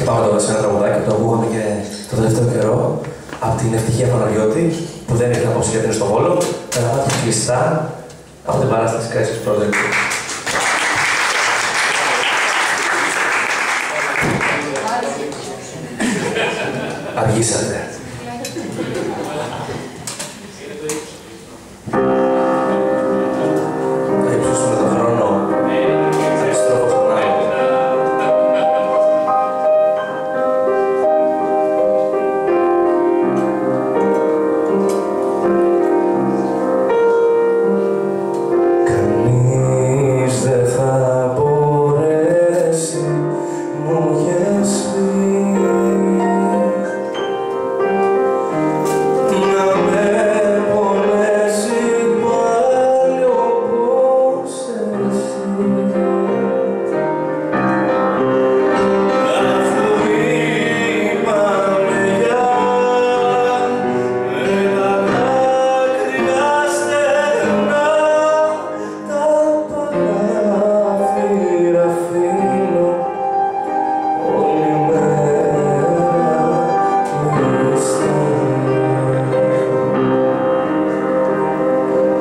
Και πάμε τώρα σε ένα τραγουδάκι που το ακούγαμε και το τελευταίο καιρό από την Ευτυχία Παναγιώτη, που δεν ήρθε απόψε γιατί είναι στο Βόλο. Τα μάτια κλειστά από την παράσταση Crisis Project. Αργήσατε. Θα υψώσουμε τον χρόνο. Αντιστρόφω στον άλλο. Κανείς δεν θα μπορέσει, μου έχεις πει, να με πονέσει πάλι όπως εσύ. Αφού είπαμε για με τα δάκρυα στενά, τα παράθυρα φύλλω όλη μέρα κλειστά.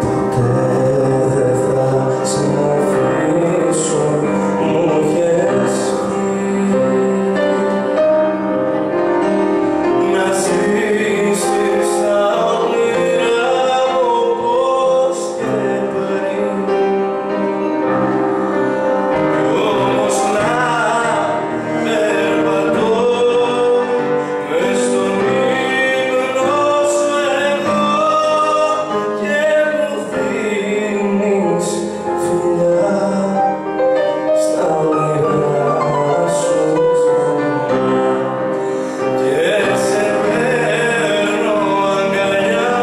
Ποτέ δεν θα σε αφήσω, μου έχεις πει, να ζήσεις τα όνειρά όπως και πριν. Κι όμως να περπατώ μες στον ύπνο σου εγώ και μου δίνεις φιλιά στα όνειρά σου και σε παίρνω αγκαλιά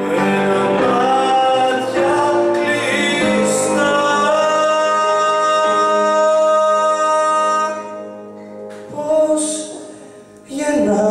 με τα μάτια κλειστά. Πώς γεννά